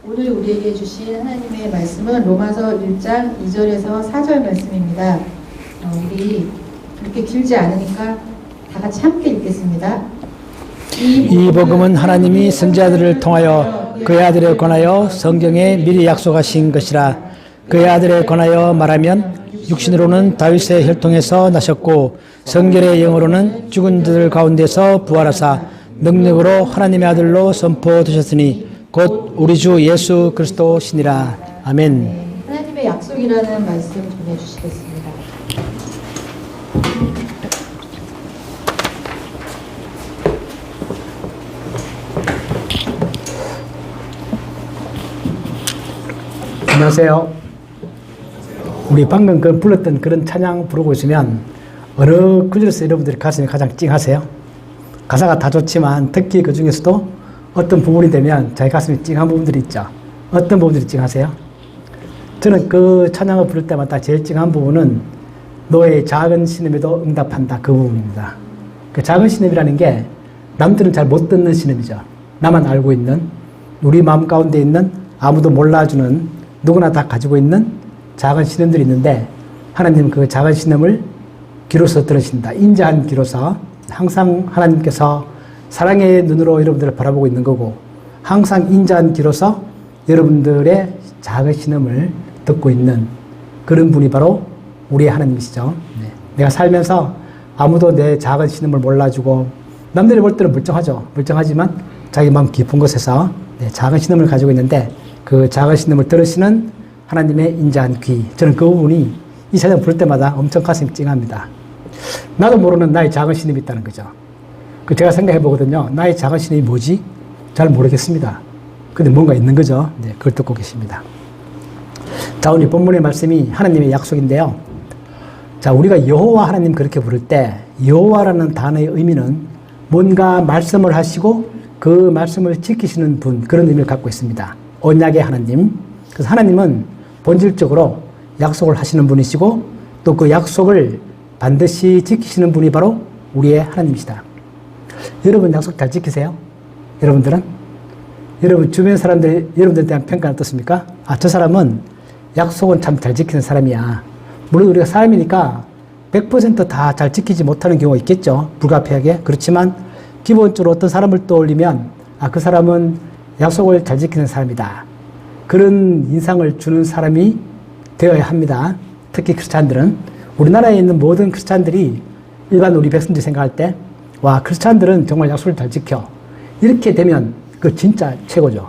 오늘 우리에게 주신 하나님의 말씀은 로마서 1장 2절에서 4절 말씀입니다. 우리 그렇게 길지 않으니까 다 같이 함께 읽겠습니다. 이 복음은 하나님이 선지자들을 통하여 그의 아들에 관하여 성경에 미리 약속하신 것이라. 그의 아들에 관하여 말하면 육신으로는 다윗의 혈통에서 나셨고 성결의 영으로는 죽은 자들 가운데서 부활하사 능력으로 하나님의 아들로 선포되셨으니 곧 우리 주 예수 그리스도시니라. 아멘. 하나님의 약속이라는 말씀 전해주시겠습니다. 안녕하세요. 우리 방금 불렀던 그런 찬양 부르고 있으면 어느 구절에서 여러분들이 가슴이 가장 찡하세요? 가사가 다 좋지만 특히 그 중에서도 어떤 부분이 되면 자기 가슴이 찡한 부분들이 있죠. 어떤 부분들이 찡하세요? 저는 그 찬양을 부를 때마다 제일 찡한 부분은 너의 작은 신음에도 응답한다, 그 부분입니다. 그 작은 신음이라는 게 남들은 잘 못 듣는 신음이죠. 나만 알고 있는, 우리 마음 가운데 있는, 아무도 몰라주는, 누구나 다 가지고 있는 작은 신음들이 있는데 하나님은 그 작은 신음을 귀로서 들으신다. 인자한 귀로서 항상 하나님께서 사랑의 눈으로 여러분들을 바라보고 있는 거고 항상 인자한 귀로서 여러분들의 작은 신음을 듣고 있는 그런 분이 바로 우리의 하나님이시죠. 내가 살면서 아무도 내 작은 신음을 몰라주고 남들이 볼 때는 멀쩡하죠. 멀쩡하지만 자기 마음 깊은 곳에서 작은 신음을 가지고 있는데 그 작은 신음을 들으시는 하나님의 인자한 귀. 저는 그 부분이 이 찬양 부를 때마다 엄청 가슴이 찡합니다. 나도 모르는 나의 작은 신음이 있다는 거죠. 제가 생각해 보거든요. 나의 작은 신음이 뭐지? 잘 모르겠습니다. 근데 뭔가 있는 거죠. 네, 그걸 듣고 계십니다. 자, 오늘 본문의 말씀이 하나님의 약속인데요. 자, 우리가 여호와 하나님 그렇게 부를 때 여호와라는 단어의 의미는 뭔가 말씀을 하시고 그 말씀을 지키시는 분, 그런 의미를 갖고 있습니다. 언약의 하나님. 그래서 하나님은 본질적으로 약속을 하시는 분이시고 또 그 약속을 반드시 지키시는 분이 바로 우리의 하나님이시다. 여러분 약속 잘 지키세요? 여러분들은? 여러분 주변 사람들이 여러분들에 대한 평가는 어떻습니까? 아, 저 사람은 약속은 참 잘 지키는 사람이야. 물론 우리가 사람이니까 100% 다 잘 지키지 못하는 경우가 있겠죠. 불가피하게. 그렇지만 기본적으로 어떤 사람을 떠올리면 아, 그 사람은 약속을 잘 지키는 사람이다. 그런 인상을 주는 사람이 되어야 합니다. 특히 크리스찬들은. 우리나라에 있는 모든 크리스찬들이 일반 우리 백성들이 생각할 때 와, 크리스찬들은 정말 약속을 잘 지켜. 이렇게 되면 그 진짜 최고죠.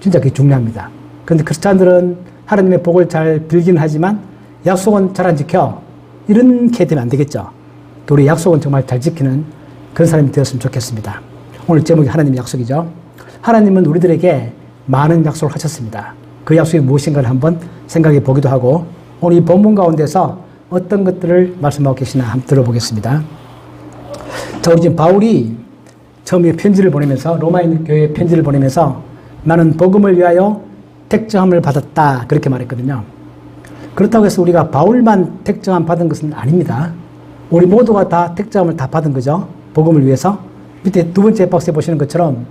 진짜 그게 중요합니다. 그런데 크리스찬들은 하나님의 복을 잘 빌기는 하지만 약속은 잘 안 지켜. 이렇게 되면 안 되겠죠. 우리 약속은 정말 잘 지키는 그런 사람이 되었으면 좋겠습니다. 오늘 제목이 하나님의 약속이죠. 하나님은 우리들에게 많은 약속을 하셨습니다. 그 약속이 무엇인가를 한번 생각해 보기도 하고 오늘 이 본문 가운데서 어떤 것들을 말씀하고 계시나 한번 들어보겠습니다. 자, 우리 지금 바울이 처음에 편지를 보내면서 로마에 있는 교회에 편지를 보내면서 나는 복음을 위하여 택정함을 받았다 그렇게 말했거든요. 그렇다고 해서 우리가 바울만 택정함 받은 것은 아닙니다. 우리 모두가 다 택정함을 다 받은 거죠. 복음을 위해서. 밑에 두 번째 박스에 보시는 것처럼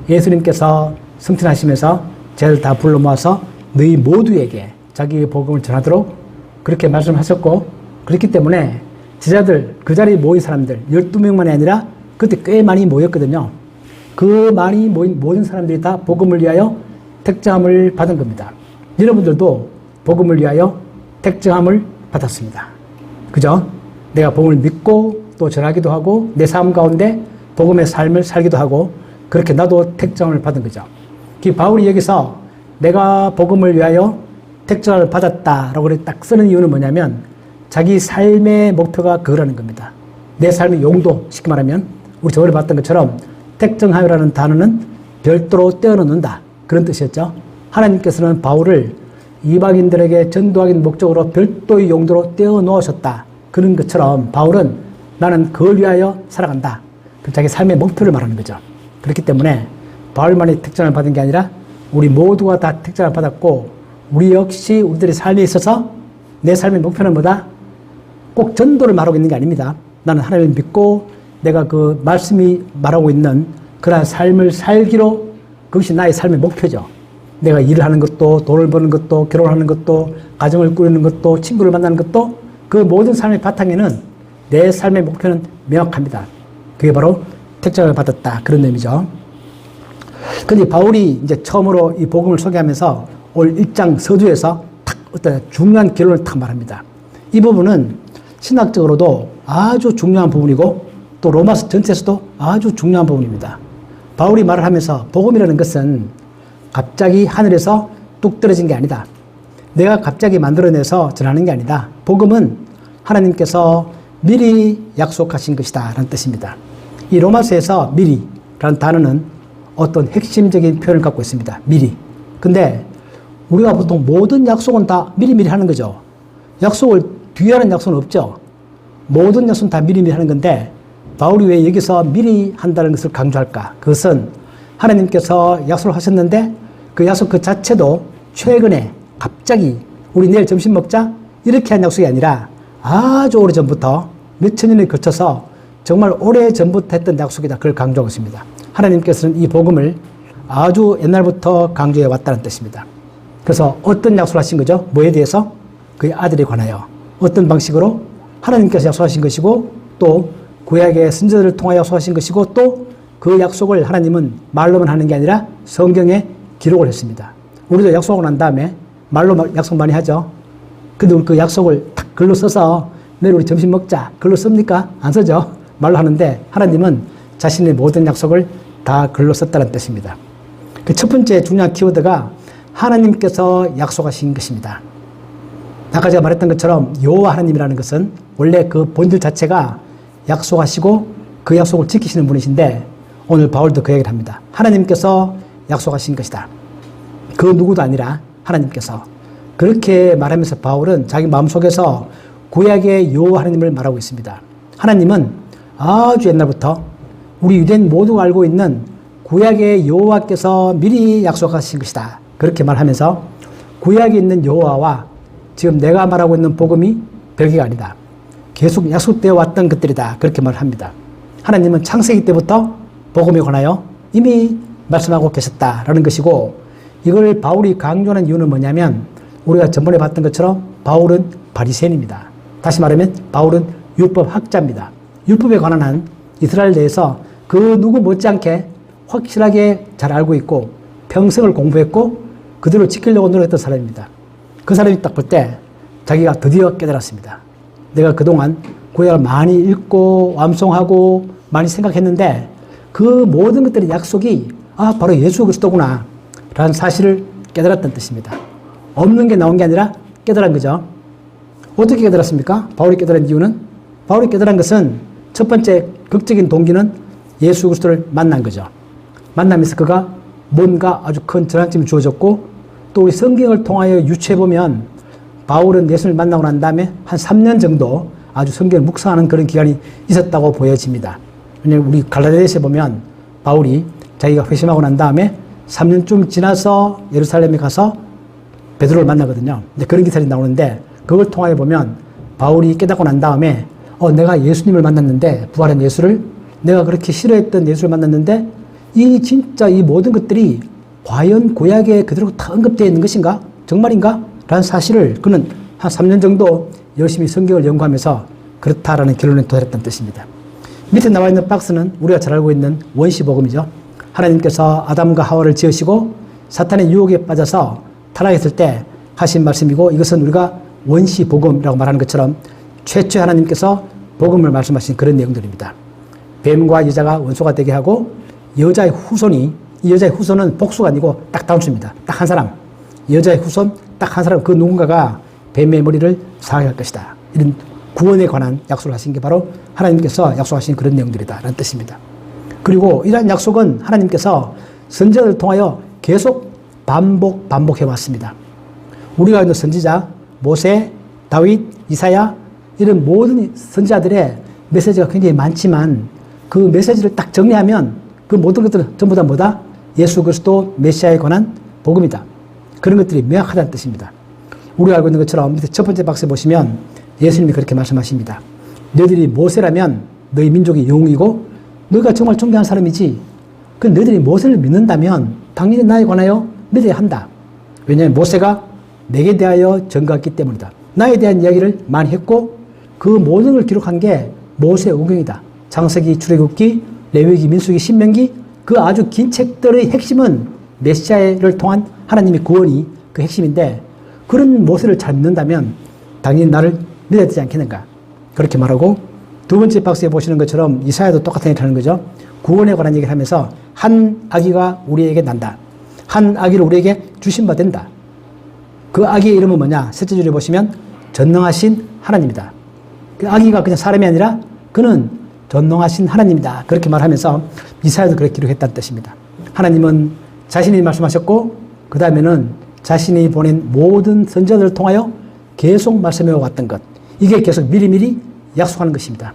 예수님께서 승천하시면서 쟤를 다 불러 모아서 너희 모두에게 자기의 복음을 전하도록 그렇게 말씀하셨고 그렇기 때문에 제자들, 그 자리에 모인 사람들 12명만이 아니라 그때 꽤 많이 모였거든요. 그 많이 모인 모든 사람들이 다 복음을 위하여 택정함을 받은 겁니다. 여러분들도 복음을 위하여 택정함을 받았습니다. 그죠? 내가 복음을 믿고 또 전하기도 하고 내 삶 가운데 복음의 삶을 살기도 하고 그렇게 나도 택정함을 받은 거죠. 바울이 여기서 내가 복음을 위하여 택정함을 받았다라고 딱 쓰는 이유는 뭐냐면 자기 삶의 목표가 그거라는 겁니다. 내 삶의 용도, 쉽게 말하면 우리 저번에 봤던 것처럼 택정함이라는 단어는 별도로 떼어놓는다. 그런 뜻이었죠. 하나님께서는 바울을 이방인들에게 전도하기 목적으로 별도의 용도로 떼어놓으셨다. 그런 것처럼 바울은 나는 그걸 위하여 살아간다. 자기 삶의 목표를 말하는 거죠. 그렇기 때문에 바울만이 택정을 받은 게 아니라 우리 모두가 다 택정을 받았고 우리 역시 우리들의 삶에 있어서 내 삶의 목표는 뭐다? 꼭 전도를 말하고 있는 게 아닙니다. 나는 하나님을 믿고 내가 그 말씀이 말하고 있는 그러한 삶을 살기로 그것이 나의 삶의 목표죠. 내가 일을 하는 것도, 돈을 버는 것도, 결혼하는 것도, 가정을 꾸리는 것도, 친구를 만나는 것도, 그 모든 삶의 바탕에는 내 삶의 목표는 명확합니다. 그게 바로 택장을 받았다. 그런 의미죠. 근데 바울이 이제 처음으로 이 복음을 소개하면서 올 1장 서두에서 탁 어떤 중요한 결론을 탁 말합니다. 이 부분은 신학적으로도 아주 중요한 부분이고 또 로마서 전체에서도 아주 중요한 부분입니다. 바울이 말을 하면서 복음이라는 것은 갑자기 하늘에서 뚝 떨어진 게 아니다. 내가 갑자기 만들어내서 전하는 게 아니다. 복음은 하나님께서 미리 약속하신 것이다 라는 뜻입니다. 이 로마서에서 미리라는 단어는 어떤 핵심적인 표현을 갖고 있습니다. 미리. 근데 우리가 보통 모든 약속은 다 미리미리 하는 거죠. 약속을 뒤에 하는 약속은 없죠. 모든 약속은 다 미리미리 하는 건데 바울이 왜 여기서 미리 한다는 것을 강조할까? 그것은 하나님께서 약속을 하셨는데 그 약속 그 자체도 최근에 갑자기 우리 내일 점심 먹자 이렇게 한 약속이 아니라 아주 오래전부터 몇천 년에 거쳐서 정말 오래전부터 했던 약속이다. 그걸 강조하고 있습니다. 하나님께서는 이 복음을 아주 옛날부터 강조해 왔다는 뜻입니다. 그래서 어떤 약속을 하신 거죠? 뭐에 대해서? 그의 아들에 관하여 어떤 방식으로 하나님께서 약속하신 것이고 또 구약의 선지자들을 통하여 약속하신 것이고 또 그 약속을 하나님은 말로만 하는 게 아니라 성경에 기록을 했습니다. 우리도 약속하고 난 다음에 말로 약속 많이 하죠. 근데 그 약속을 딱 글로 써서 내일 우리 점심 먹자. 글로 씁니까? 안 쓰죠. 말로 하는데 하나님은 자신의 모든 약속을 다 글로 썼다는 뜻입니다. 그 첫 번째 중요한 키워드가 하나님께서 약속하신 것입니다. 아까 제가 말했던 것처럼 여호와 하나님이라는 것은 원래 그 본질 자체가 약속하시고 그 약속을 지키시는 분이신데 오늘 바울도 그 얘기를 합니다. 하나님께서 약속하신 것이다. 그 누구도 아니라 하나님께서. 그렇게 말하면서 바울은 자기 마음속에서 구약의 여호와 하나님을 말하고 있습니다. 하나님은 아주 옛날부터 우리 유대인 모두가 알고 있는 구약의 여호와께서 미리 약속하신 것이다. 그렇게 말하면서 구약에 있는 여호와와 지금 내가 말하고 있는 복음이 별개가 아니다. 계속 약속되어 왔던 것들이다. 그렇게 말합니다. 하나님은 창세기 때부터 복음에 관하여 이미 말씀하고 계셨다라는 것이고 이걸 바울이 강조하는 이유는 뭐냐면 우리가 전번에 봤던 것처럼 바울은 바리새인입니다. 다시 말하면 바울은 율법 학자입니다. 율법에 관한 한 이스라엘 내에서 그 누구 못지않게 확실하게 잘 알고 있고 평생을 공부했고 그대로 지키려고 노력했던 사람입니다. 그 사람이 딱 볼 때 자기가 드디어 깨달았습니다. 내가 그동안 구약을 많이 읽고 완성하고 많이 생각했는데 그 모든 것들의 약속이 바로 예수 그리스도구나 라는 사실을 깨달았다는 뜻입니다. 없는 게 나온 게 아니라 깨달은 거죠. 어떻게 깨달았습니까? 바울이 깨달은 이유는 바울이 깨달은 것은 첫 번째 극적인 동기는 예수 그리스도를 만난 거죠. 만나면서 그가 뭔가 아주 큰 전환점이 주어졌고 또 우리 성경을 통하여 유추해보면 바울은 예수를 만나고 난 다음에 한 3년 정도 아주 성경을 묵상하는 그런 기간이 있었다고 보여집니다. 왜냐하면 우리 갈라디아서에 보면 바울이 자기가 회심하고 난 다음에 3년쯤 지나서 예루살렘에 가서 베드로를 만나거든요. 그런 기사들이 나오는데 그걸 통하여 보면 바울이 깨닫고 난 다음에 내가 예수님을 만났는데 부활한 예수를 내가 그렇게 싫어했던 예수를 만났는데 진짜 이 모든 것들이 과연 구약에 그대로 다 언급되어 있는 것인가? 정말인가? 라는 사실을 그는 한 3년 정도 열심히 성경을 연구하면서 그렇다라는 결론에 도달했다는 뜻입니다. 밑에 나와 있는 박스는 우리가 잘 알고 있는 원시복음이죠. 하나님께서 아담과 하와를 지으시고 사탄의 유혹에 빠져서 타락했을 때 하신 말씀이고 이것은 우리가 원시복음이라고 말하는 것처럼 최초의 하나님께서 복음을 말씀하신 그런 내용들입니다. 뱀과 여자가 원수가 되게 하고 여자의 후손이 이 여자의 후손은 복수가 아니고 딱 단수입니다. 딱 한 사람. 여자의 후손 딱 한 사람 그 누군가가 뱀의 머리를 상하게 할 것이다. 이런 구원에 관한 약속을 하신 게 바로 하나님께서 약속하신 그런 내용들이다 라는 뜻입니다. 그리고 이러한 약속은 하나님께서 선지자를 통하여 계속 반복해 왔습니다. 우리가 있는 선지자 모세, 다윗, 이사야 이런 모든 선지자들의 메시지가 굉장히 많지만 그 메시지를 딱 정리하면 그 모든 것들은 전부 다 뭐다? 예수 그리스도 메시아에 관한 복음이다. 그런 것들이 명확하다는 뜻입니다. 우리가 알고 있는 것처럼 밑에 첫 번째 박스에 보시면 예수님이 그렇게 말씀하십니다. 너희들이 모세라면 너희 민족이 영웅이고 너희가 정말 존경하는 사람이지. 그 너희들이 모세를 믿는다면 당연히 나에 관하여 믿어야 한다. 왜냐하면 모세가 내게 대하여 증거했기 때문이다. 나에 대한 이야기를 많이 했고 그 모든 걸 기록한 게 모세 오경이다. 창세기, 출애굽기, 레위기, 민수기, 신명기 그 아주 긴 책들의 핵심은 메시아를 통한 하나님의 구원이 그 핵심인데 그런 모세를 잘 믿는다면 당연히 나를 믿어야 되지 않겠는가. 그렇게 말하고 두 번째 박스에 보시는 것처럼 이사야도 똑같은 얘기를 하는 거죠. 구원에 관한 얘기를 하면서 한 아기가 우리에게 난다. 한 아기를 우리에게 주신 바 된다. 그 아기의 이름은 뭐냐? 셋째 줄에 보시면 전능하신 하나님이다. 그 아기가 그냥 사람이 아니라 그는 전능하신 하나님이다. 그렇게 말하면서 이사야도 그렇게 기록했다는 뜻입니다. 하나님은 자신이 말씀하셨고 그 다음에는 자신이 보낸 모든 선지자들을 통하여 계속 말씀해 왔던 것. 이게 계속 미리미리 약속하는 것입니다.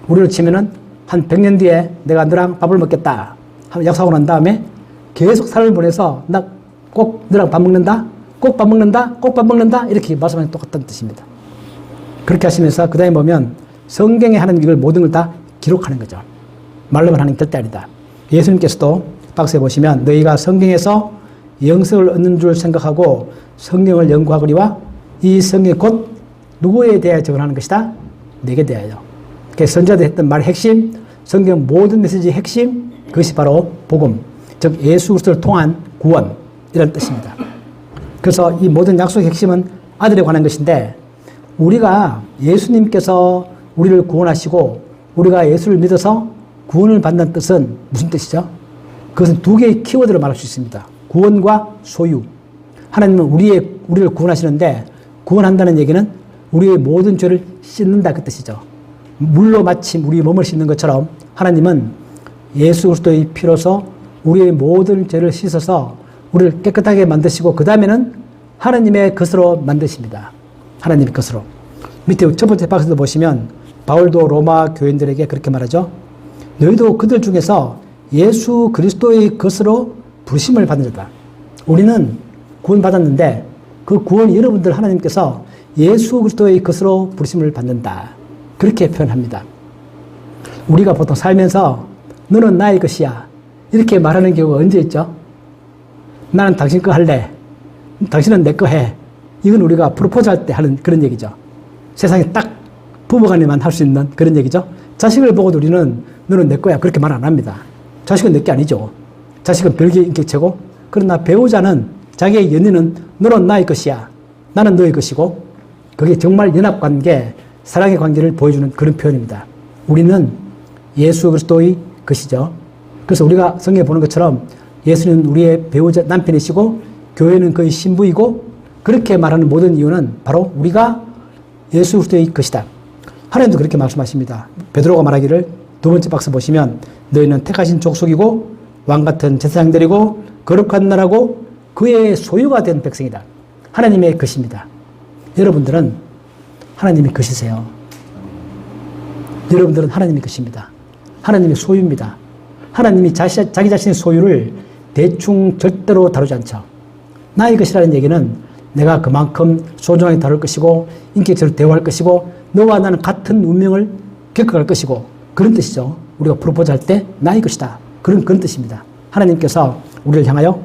우리로 치면은 한 100년 뒤에 내가 너랑 밥을 먹겠다 하면 약속하고 난 다음에 계속 삶을 보내서 나 꼭 너랑 밥 먹는다, 꼭 밥 먹는다, 꼭 밥 먹는다 이렇게 말씀하는 똑같은 뜻입니다. 그렇게 하시면서 그 다음에 보면 성경에 하는 이걸 모든 걸 다 기록하는 거죠. 말로만 하는 게 절대 아니다. 예수님께서도 박스에 보시면 너희가 성경에서 영성을 얻는 줄 생각하고 성경을 연구하거니와 이 성경이 곧 누구에 대하여 적용하는 것이다? 내게 대하여. 선지자들이 했던 말의 핵심, 성경 모든 메시지의 핵심, 그것이 바로 복음, 즉 예수 그리스도를 통한 구원이라는 뜻입니다. 그래서 이 모든 약속의 핵심은 아들에 관한 것인데 우리가 예수님께서 우리를 구원하시고 우리가 예수를 믿어서 구원을 받는 뜻은 무슨 뜻이죠? 그것은 두 개의 키워드로 말할 수 있습니다. 구원과 소유. 하나님은 우리를 구원하시는데 구원한다는 얘기는 우리의 모든 죄를 씻는다 그 뜻이죠. 물로 마침 우리 몸을 씻는 것처럼 하나님은 예수 그리스도의 피로서 우리의 모든 죄를 씻어서 우리를 깨끗하게 만드시고 그 다음에는 하나님의 것으로 만드십니다. 하나님의 것으로. 밑에 첫 번째 박스도 보시면 바울도 로마 교인들에게 그렇게 말하죠. 너희도 그들 중에서 예수 그리스도의 것으로 부르심을 받은 자다. 우리는 구원받았는데 그 구원 여러분들 하나님께서 예수 그리스도의 것으로 부르심을 받는다. 그렇게 표현합니다. 우리가 보통 살면서 너는 나의 것이야. 이렇게 말하는 경우가 언제 있죠? 나는 당신 거 할래. 당신은 내 거 해. 이건 우리가 프로포즈 할 때 하는 그런 얘기죠. 세상에 딱 부부간에만 할 수 있는 그런 얘기죠. 자식을 보고도 우리는 너는 내 거야. 그렇게 말 안 합니다. 자식은 내 게 아니죠. 자식은 별개의 인격체고 그러나 배우자는 자기의 연인은 너는 나의 것이야. 나는 너의 것이고 그게 정말 연합관계, 사랑의 관계를 보여주는 그런 표현입니다. 우리는 예수 그리스도의 것이죠. 그래서 우리가 성경에 보는 것처럼 예수는 우리의 배우자 남편이시고 교회는 그의 신부이고 그렇게 말하는 모든 이유는 바로 우리가 예수 그리스도의 것이다. 하나님도 그렇게 말씀하십니다. 베드로가 말하기를 두 번째 박스 보시면 너희는 택하신 족속이고 왕같은 제사장들이고 거룩한 나라고 그의 소유가 된 백성이다. 하나님의 것입니다. 여러분들은 하나님의 것이세요. 여러분들은 하나님의 것입니다. 하나님의 소유입니다. 하나님이 자기 자신의 소유를 대충 절대로 다루지 않죠. 나의 것이라는 얘기는 내가 그만큼 소중하게 다룰 것이고 인격적으로 대화할 것이고 너와 나는 같은 운명을 겪어갈 것이고 그런 뜻이죠. 우리가 프로포즈 할 때 나의 것이다. 그런 뜻입니다. 하나님께서 우리를 향하여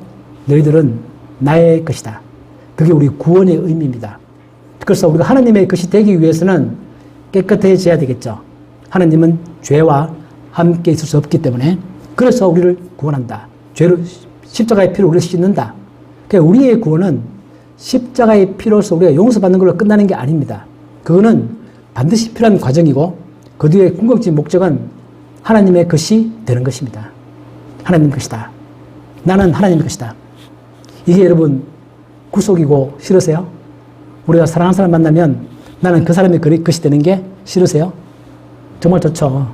너희들은 나의 것이다. 그게 우리 구원의 의미입니다. 그래서 우리가 하나님의 것이 되기 위해서는 깨끗해져야 되겠죠. 하나님은 죄와 함께 있을 수 없기 때문에 그래서 우리를 구원한다. 죄로 십자가의 피로 우리를 씻는다. 그러니까 우리의 구원은 십자가의 피로서 우리가 용서받는 걸로 끝나는 게 아닙니다. 그거는 반드시 필요한 과정이고 그 뒤에 궁극적인 목적은 하나님의 것이 되는 것입니다. 하나님 것이다. 나는 하나님의 것이다. 이게 여러분 구속이고 싫으세요? 우리가 사랑하는 사람 만나면 나는 그 사람의 것이 되는 게 싫으세요? 정말 좋죠.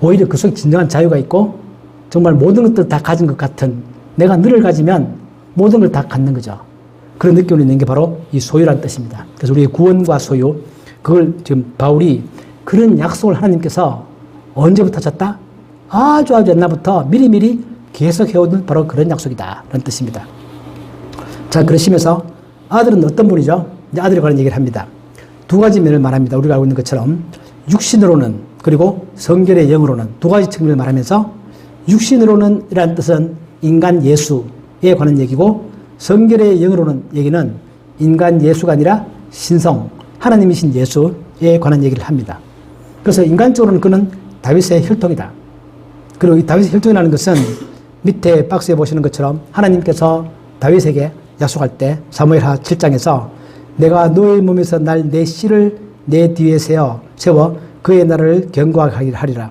오히려 그 속에 진정한 자유가 있고 정말 모든 것들을 다 가진 것 같은 내가 너를 가지면 모든 걸 다 갖는 거죠. 그런 느낌을 있는 게 바로 이 소유라는 뜻입니다. 그래서 우리의 구원과 소유 그걸 지금 바울이 그런 약속을 하나님께서 언제부터 하셨다? 아주 옛날부터 미리미리 계속 해오는 바로 그런 약속이다 라는 뜻입니다. 자, 그러시면서 아들은 어떤 분이죠? 이제 아들에 관한 얘기를 합니다. 두 가지 면을 말합니다. 우리가 알고 있는 것처럼 육신으로는 그리고 성결의 영으로는 두 가지 측면을 말하면서 육신으로는 이라는 뜻은 인간 예수에 관한 얘기고 성결의 영으로는 얘기는 인간 예수가 아니라 신성, 하나님이신 예수에 관한 얘기를 합니다. 그래서 인간적으로는 그는 다윗의 혈통이다. 그리고 이 다윗의 혈통이라는 것은 밑에 박스에 보시는 것처럼 하나님께서 다윗에게 약속할 때 사무엘하 7장에서 내가 너의 몸에서 날 내 씨를 내 뒤에 세워 그의 나라를 견고하게 하리라.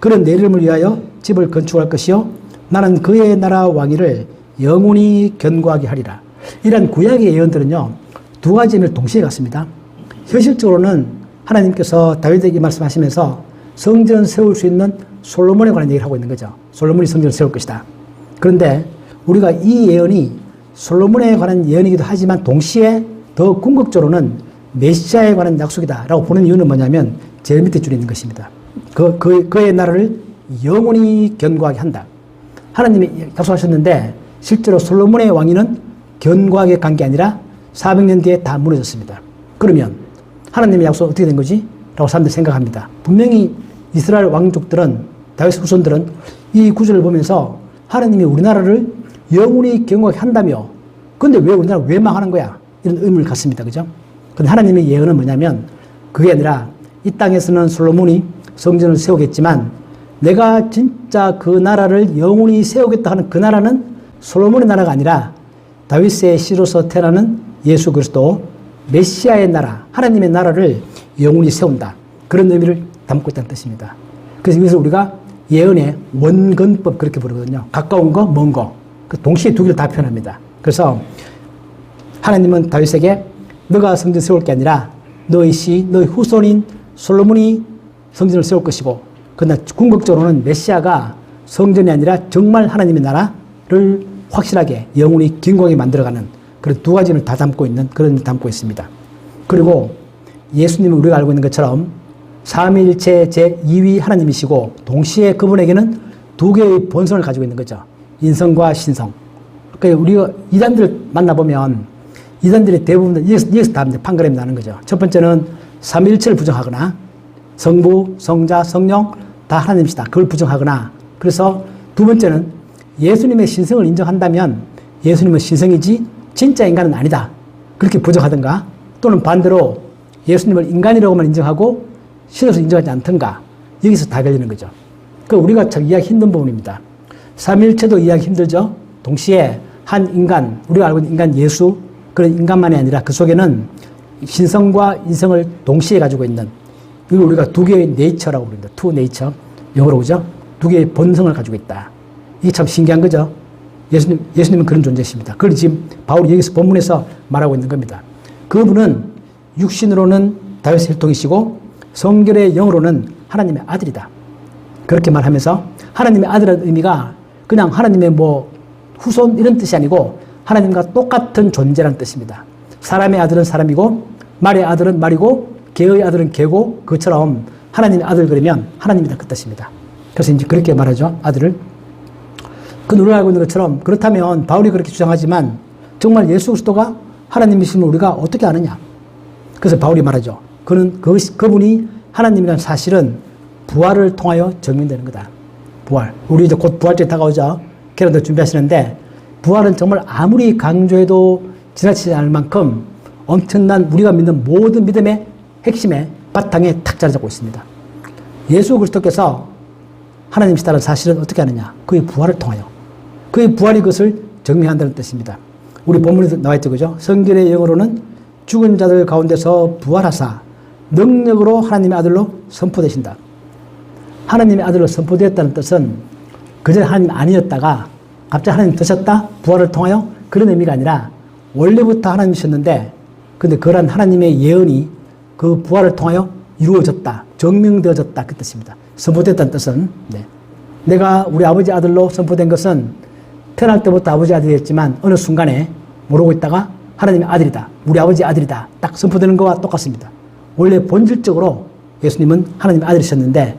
그는 내 이름을 위하여 집을 건축할 것이요 나는 그의 나라 왕위를 영원히 견고하게 하리라. 이런 구약의 예언들은요 두 가지 의미를 동시에 갖습니다. 현실적으로는 하나님께서 다윗에게 말씀하시면서 성전 세울 수 있는 솔로몬에 관한 얘기를 하고 있는 거죠. 솔로몬이 성전을 세울 것이다. 그런데 우리가 이 예언이 솔로몬에 관한 예언이기도 하지만 동시에 더 궁극적으로는 메시아에 관한 약속이다라고 보는 이유는 뭐냐면 제일 밑에 줄에 있는 것입니다. 그의 나라를 영원히 견고하게 한다. 하나님이 약속하셨는데 실제로 솔로몬의 왕위는 견고하게 간 게 아니라 400년 뒤에 다 무너졌습니다. 그러면 하나님의 약속은 어떻게 된 거지? 라고 사람들이 생각합니다. 분명히 이스라엘 왕족들은 다윗 후손들은 이 구절을 보면서 하나님이 우리나라를 영원히 견고하게 한다며 근데 왜 우리나라가 왜 망하는 거야? 이런 의문을 갖습니다. 그죠? 근데 하나님의 예언은 뭐냐면 그게 아니라 이 땅에서는 솔로몬이 성전을 세우겠지만 내가 진짜 그 나라를 영원히 세우겠다 하는 그 나라는 솔로몬의 나라가 아니라 다윗의 씨로서 태어나는 예수 그리스도 메시아의 나라, 하나님의 나라를 영원히 세운다. 그런 의미를 담고 있다는 뜻입니다. 그래서 여기서 우리가 예언의 원근법 그렇게 부르거든요. 가까운 거, 먼 거. 동시에 두 개를 다 표현합니다. 그래서 하나님은 다윗에게 너가 성전 세울 게 아니라 너의 씨, 너의 후손인 솔로몬이 성전을 세울 것이고 그러나 궁극적으로는 메시아가 성전이 아니라 정말 하나님의 나라를 확실하게 영원히 견고하게 만들어가는 그런 두 가지를 다 담고 있는 그런 의미를 담고 있습니다. 그리고 예수님은 우리가 알고 있는 것처럼 삼위일체 제2위 하나님이시고 동시에 그분에게는 두 개의 본성을 가지고 있는 거죠. 인성과 신성. 그러니까 우리가 이단들을 만나보면 이단들이 대부분 여기서 다 판가름이 나는 거죠. 첫 번째는 삼위일체를 부정하거나 성부, 성자, 성령 다 하나님이시다. 그걸 부정하거나 그래서 두 번째는 예수님의 신성을 인정한다면 예수님은 신성이지 진짜 인간은 아니다. 그렇게 부정하든가 또는 반대로 예수님을 인간이라고만 인정하고 신으로서 인정하지 않던가 여기서 다 걸리는 거죠. 그 우리가 참 이해하기 힘든 부분입니다. 삼위일체도 이해하기 힘들죠. 동시에 한 인간, 우리가 알고 있는 인간 예수 그런 인간만이 아니라 그 속에는 신성과 인성을 동시에 가지고 있는 이걸 우리가 두 개의 네이처라고 부릅니다. 투 네이처 영어로 그죠? 두 개의 본성을 가지고 있다. 이게 참 신기한 거죠. 예수님은 그런 존재십니다. 그걸 지금 바울이 여기서 본문에서 말하고 있는 겁니다. 그분은 육신으로는 다윗의 혈통이시고 성결의 영으로는 하나님의 아들이다. 그렇게 말하면서 하나님의 아들이라는 의미가 그냥 하나님의 뭐 후손 이런 뜻이 아니고 하나님과 똑같은 존재라는 뜻입니다. 사람의 아들은 사람이고 말의 아들은 말이고 개의 아들은 개고 그것처럼 하나님의 아들 그러면 하나님이다 그 뜻입니다. 그래서 이제 그렇게 말하죠. 아들을. 그 우리가 알고 있는 것처럼 그렇다면 바울이 그렇게 주장하지만 정말 예수 그리스도가 하나님이심을 우리가 어떻게 아느냐. 그래서 바울이 말하죠. 그분이 하나님이라는 사실은 부활을 통하여 증명되는 거다. 부활. 우리 이제 곧 부활절이 다가오죠. 캐런더 준비하시는데 부활은 정말 아무리 강조해도 지나치지 않을 만큼 엄청난 우리가 믿는 모든 믿음의 핵심에 바탕에 탁 자리 잡고 있습니다. 예수 그리스도께서 하나님이시다는 사실은 어떻게 하느냐. 그의 부활을 통하여. 그의 부활이 그것을 증명한다는 뜻입니다. 우리 본문에서 나와 있죠. 그죠? 성결의 영어로는 죽은 자들 가운데서 부활하사 능력으로 하나님의 아들로 선포되신다. 하나님의 아들로 선포되었다는 뜻은 그전에 하나님 아니었다가 갑자기 하나님 되셨다? 부활을 통하여? 그런 의미가 아니라 원래부터 하나님이셨는데 근데 그러한 하나님의 예언이 그 부활을 통하여 이루어졌다. 증명되어졌다. 그 뜻입니다. 선포됐다는 뜻은 내가 우리 아버지 아들로 선포된 것은 태어날 때부터 아버지 아들이었지만 어느 순간에 모르고 있다가 하나님의 아들이다. 우리 아버지 아들이다. 딱 선포되는 것과 똑같습니다. 원래 본질적으로 예수님은 하나님의 아들이셨는데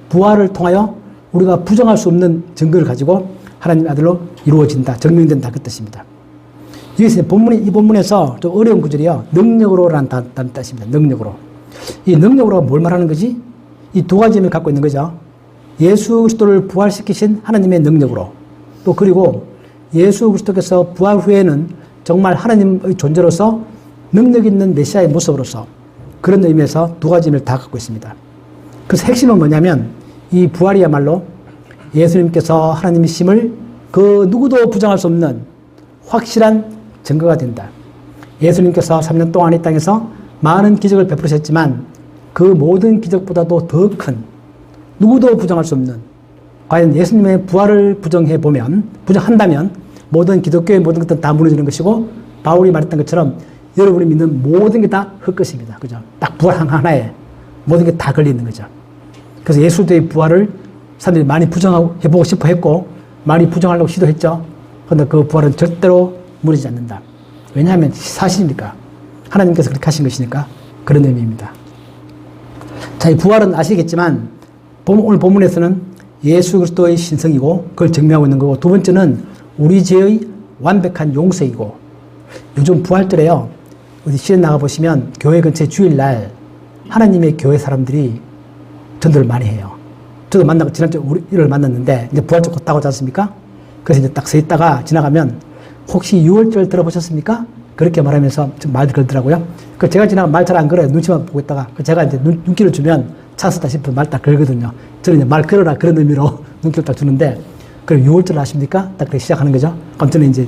부활을 통하여 우리가 부정할 수 없는 증거를 가지고 하나님의 아들로 이루어진다. 증명된다. 그 뜻입니다. 여기서 이 본문에서 좀 어려운 구절이요. 능력으로라는 단어 뜻입니다. 능력으로. 이 능력으로가 뭘 말하는 거지? 이 두 가지 의미를 갖고 있는 거죠. 예수 그리스도를 부활시키신 하나님의 능력으로 또 그리고 예수 그리스도께서 부활 후에는 정말 하나님의 존재로서 능력 있는 메시아의 모습으로서 그런 의미에서 두 가지 의미를 다 갖고 있습니다. 그래서 핵심은 뭐냐면 이 부활이야말로 예수님께서 하나님이심을 그 누구도 부정할 수 없는 확실한 증거가 된다. 예수님께서 3년 동안 이 땅에서 많은 기적을 베푸셨지만 그 모든 기적보다도 더 큰 누구도 부정할 수 없는 과연 예수님의 부활을 부정한다면 모든 기독교의 모든 것들은 다 무너지는 것이고 바울이 말했던 것처럼 여러분이 믿는 모든 게 다 헛것입니다. 그죠? 딱 부활 하나에 모든 게 다 걸리는 거죠. 그래서 예수의 부활을 사람들이 많이 부정해보고 싶어 했고 많이 부정하려고 시도했죠. 그런데 그 부활은 절대로 무너지지 않는다. 왜냐하면 사실이니까. 하나님께서 그렇게 하신 것이니까 그런 의미입니다. 자, 이 부활은 아시겠지만 오늘 본문에서는 예수 그리스도의 신성이고 그걸 증명하고 있는 거고 두 번째는 우리 죄의 완벽한 용서이고 요즘 부활절에요. 어디 시내 나가보시면 교회 근처에 주일날 하나님의 교회 사람들이 전도를 많이 해요. 저도 지난주에 우리를 만났는데 이제 부활절 곧 다가오지 않습니까? 그래서 이제 딱 서 있다가 지나가면 혹시 6월절 들어보셨습니까? 그렇게 말하면서 좀 말 걸더라고요. 그 제가 지나가면 말 잘 안 걸어요. 눈치만 보고 있다가 제가 이제 눈길을 주면 찬스다 싶으면 말 딱 걸거든요. 저는 이제 말 걸어라 그런 의미로 눈길을 딱 주는데 그럼 6월절 아십니까? 딱 그렇게 시작하는 거죠. 그럼 저는 이제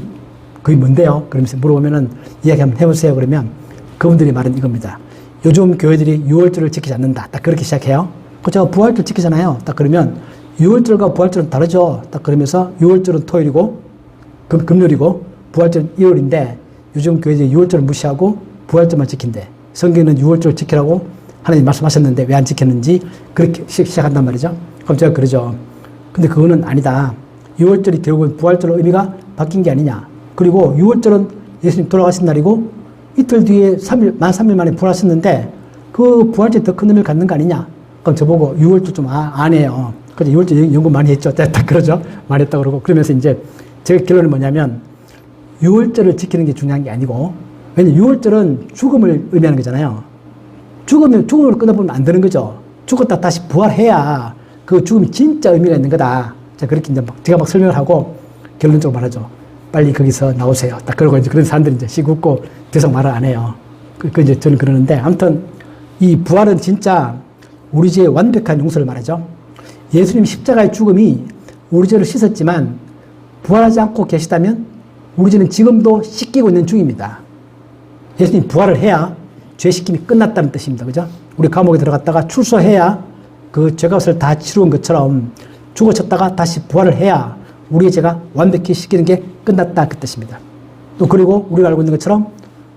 그게 뭔데요? 그러면서 물어보면은 이야기 한번 해보세요. 그러면 그분들이 말은 이겁니다. 요즘 교회들이 6월절을 지키지 않는다. 딱 그렇게 시작해요. 그 제가 부활절 지키잖아요. 딱 그러면 6월절과 부활절은 다르죠. 딱 그러면서 6월절은 토요일이고 금요일이고 부활절은 일요일인데 요즘 교회들이 6월절을 무시하고 부활절만 지킨대. 성경에는 6월절을 지키라고 하나님 말씀하셨는데 왜 안 지켰는지 그렇게 시작한단 말이죠. 그럼 제가 그러죠. 근데 그거는 아니다. 6월절이 결국은 부활절의 의미가 바뀐 게 아니냐. 그리고 6월절은 예수님 돌아가신 날이고 이틀 뒤에 만 3일 만에 부활하셨는데 그 부활절이 더 큰 의미를 갖는 거 아니냐. 그럼 저보고 6월절 좀 안 해요. 그래서 6월절 연구 많이 했죠. 딱 그러죠. 많이 했다고 그러고 그러면서 이제 제 결론은 뭐냐면 6월절을 지키는 게 중요한 게 아니고 왜냐면 6월절은 죽음을 의미하는 거잖아요. 죽음을 끊어보면 안 되는 거죠. 죽었다 다시 부활해야 그 죽음이 진짜 의미가 있는 거다. 자, 그렇게 이제 제가 막 설명을 하고 결론적으로 말하죠. 빨리 거기서 나오세요. 딱 그러고 이제 그런 사람들이 이제 시굽고 더 이상 말을 안 해요. 그 이제 저는 그러는데 아무튼 이 부활은 진짜 우리 죄의 완벽한 용서를 말하죠. 예수님 십자가의 죽음이 우리 죄를 씻었지만 부활하지 않고 계시다면 우리 죄는 지금도 씻기고 있는 중입니다. 예수님 부활을 해야 죄 씻김이 끝났다는 뜻입니다. 그죠? 우리 감옥에 들어갔다가 출소해야 그 죄값을 다 치루은 것처럼 죽어졌다가 다시 부활을 해야 우리의 죄가 완벽히 씻기는 게 끝났다 그 뜻입니다. 또 그리고 우리가 알고 있는 것처럼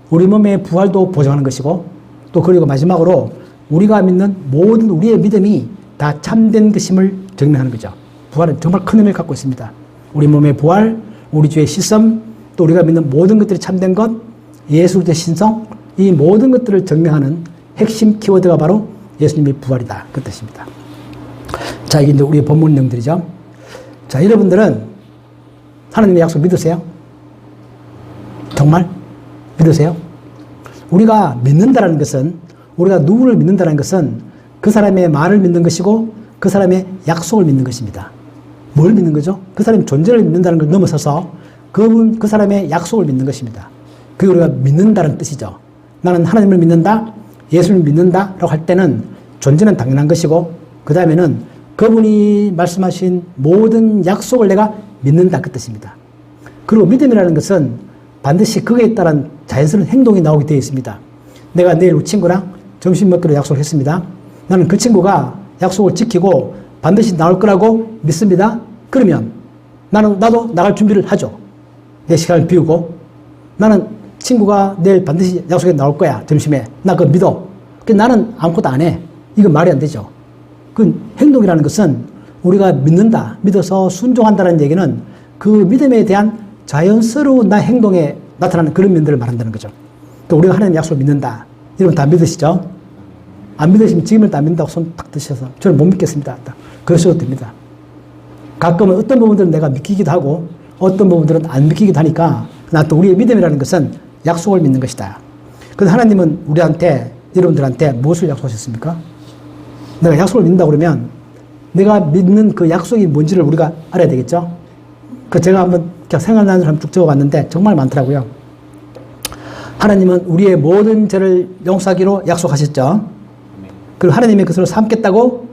우리 몸의 부활도 보장하는 것이고 또 그리고 마지막으로 우리가 믿는 모든 우리의 믿음이 다 참된 것임을 증명하는 거죠. 부활은 정말 큰 의미를 갖고 있습니다. 우리 몸의 부활, 우리 죄의 씻음, 또 우리가 믿는 모든 것들이 참된 것, 예수 그리스도의 신성, 이 모든 것들을 증명하는 핵심 키워드가 바로 예수님의 부활이다 그 뜻입니다. 자, 이게 이제 우리의 본문 내용들이죠. 자, 여러분들은 하나님의 약속 믿으세요? 정말 믿으세요? 우리가 믿는다라는 것은 우리가 누구를 믿는다는 것은 그 사람의 말을 믿는 것이고 그 사람의 약속을 믿는 것입니다. 뭘 믿는 거죠? 그 사람의 존재를 믿는다는 걸 넘어서서 그 사람의 약속을 믿는 것입니다. 그게 우리가 믿는다는 뜻이죠. 나는 하나님을 믿는다, 예수를 믿는다라고 할 때는 존재는 당연한 것이고 그 다음에는 그분이 말씀하신 모든 약속을 내가 믿는다 그 뜻입니다. 그리고 믿음이라는 것은 반드시 그에 따른 자연스러운 행동이 나오게 되어 있습니다. 내가 내일 우리 친구랑 점심 먹기로 약속을 했습니다. 나는 그 친구가 약속을 지키고 반드시 나올 거라고 믿습니다. 그러면 나도 나갈 준비를 하죠. 내 시간을 비우고 나는 친구가 내일 반드시 약속에 나올 거야. 점심에. 나 그거 믿어. 나는 아무것도 안 해. 이건 말이 안 되죠. 그 행동이라는 것은 우리가 믿는다, 믿어서 순종한다는 얘기는 그 믿음에 대한 자연스러운 나 행동에 나타나는 그런 면들을 말한다는 거죠. 또 우리가 하나님 약속을 믿는다. 여러분 다 믿으시죠? 안 믿으시면 지금은 다 믿는다고 손 딱 드셔서 저는 못 믿겠습니다. 딱 그러셔도 됩니다. 가끔은 어떤 부분들은 내가 믿기기도 하고 어떤 부분들은 안 믿기기도 하니까 나 또 우리의 믿음이라는 것은 약속을 믿는 것이다. 그래서 하나님은 우리한테 여러분들한테 무엇을 약속하셨습니까? 내가 약속을 믿는다 그러면 내가 믿는 그 약속이 뭔지를 우리가 알아야 되겠죠? 그 제가 한번 생각나는 사람 쭉 적어봤는데 정말 많더라고요. 하나님은 우리의 모든 죄를 용서하기로 약속하셨죠. 그리고 하나님의 것으로 삼겠다고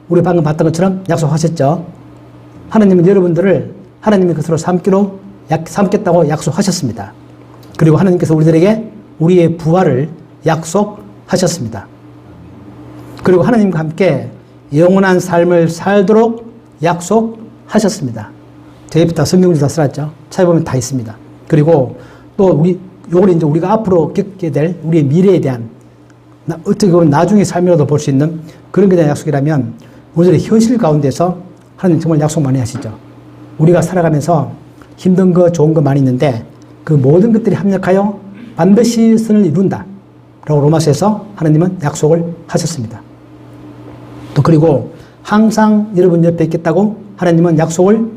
우리 방금 봤던 것처럼 약속하셨죠. 하나님은 여러분들을 하나님의 것으로 삼겠다고 약속하셨습니다. 그리고 하나님께서 우리들에게 우리의 부활을 약속하셨습니다. 그리고 하나님과 함께 영원한 삶을 살도록 약속하셨습니다. 저희부터 성경을 다 써놨죠. 찾아보면 다 있습니다. 그리고 또 요걸 이제 우리가 앞으로 겪게 될 우리의 미래에 대한 어떻게 보면 나중의 삶이라도 볼 수 있는 그런 것에 대한 약속이라면 우리들의 현실 가운데서 하나님 정말 약속 많이 하시죠. 우리가 살아가면서 힘든 거 좋은 거 많이 있는데 그 모든 것들이 합력하여 반드시 선을 이룬다 라고 로마서에서 하나님은 약속을 하셨습니다. 또 그리고 항상 여러분 옆에 있겠다고 하나님은 약속을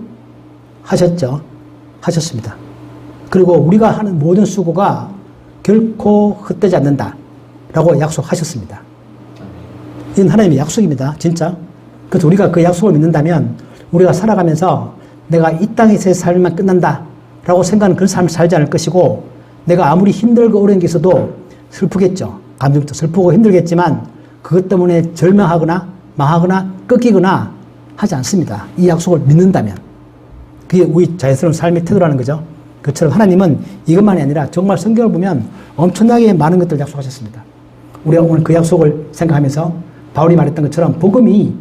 하셨습니다. 그리고 우리가 하는 모든 수고가 결코 헛되지 않는다 라고 약속하셨습니다. 이건 하나님의 약속입니다. 진짜. 그래서 우리가 그 약속을 믿는다면 우리가 살아가면서 내가 이 땅에서의 삶만 끝난다 라고 생각하는 그런 삶을 살지 않을 것이고, 내가 아무리 힘들고 어려운 게 있어도 슬프겠죠. 감정도 슬프고 힘들겠지만 그것 때문에 절망하거나 망하거나 꺾이거나 하지 않습니다. 이 약속을 믿는다면. 그게 우리 자연스러운 삶의 태도라는 거죠. 그처럼 하나님은 이것만이 아니라 정말 성경을 보면 엄청나게 많은 것들을 약속하셨습니다. 우리가 오늘 그 약속을 생각하면서 바울이 말했던 것처럼 복음이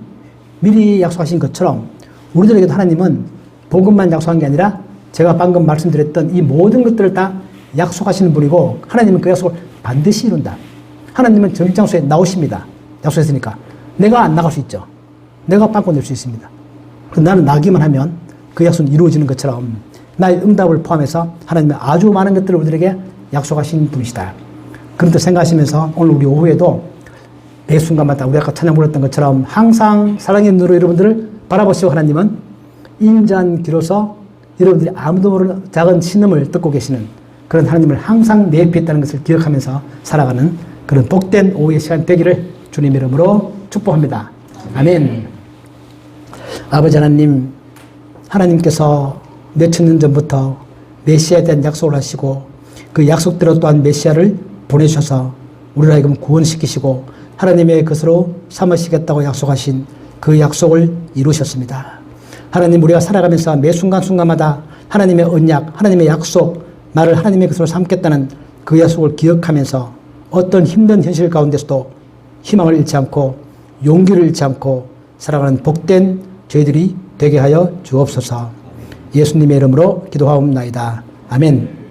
미리 약속하신 것처럼 우리들에게도 하나님은 복음만 약속한 게 아니라 제가 방금 말씀드렸던 이 모든 것들을 다 약속하시는 분이고, 하나님은 그 약속을 반드시 이룬다. 하나님은 정장소에 나오십니다. 약속했으니까. 내가 안 나갈 수 있죠. 내가 빵꾸 낼 수 있습니다. 나는 나기만 하면 그 약속은 이루어지는 것처럼 나의 응답을 포함해서 하나님은 아주 많은 것들을 우리들에게 약속하신 분이시다. 그런 뜻 생각하시면서 오늘 우리 오후에도 매 순간마다 우리 아까 찬양 불렀던 것처럼 항상 사랑의 눈으로 여러분들을 바라보시고, 하나님은 인자한 귀로서 여러분들이 아무도 모르는 작은 신음을 듣고 계시는 그런 하나님을 항상 내 옆에 있다는 것을 기억하면서 살아가는 그런 복된 오후의 시간 되기를 주님 이름으로 축복합니다. 아멘. 아버지 하나님, 하나님께서 몇천 년 전부터 메시아에 대한 약속을 하시고 그 약속대로 또한 메시아를 보내셔서 우리를 하여금 구원시키시고 하나님의 것으로 삼으시겠다고 약속하신 그 약속을 이루셨습니다. 하나님, 우리가 살아가면서 매 순간순간마다 하나님의 언약, 하나님의 약속, 나를 하나님의 것으로 삼겠다는 그 약속을 기억하면서 어떤 힘든 현실 가운데서도 희망을 잃지 않고 용기를 잃지 않고 살아가는 복된 저희들이 되게 하여 주옵소서. 예수님의 이름으로 기도하옵나이다. 아멘.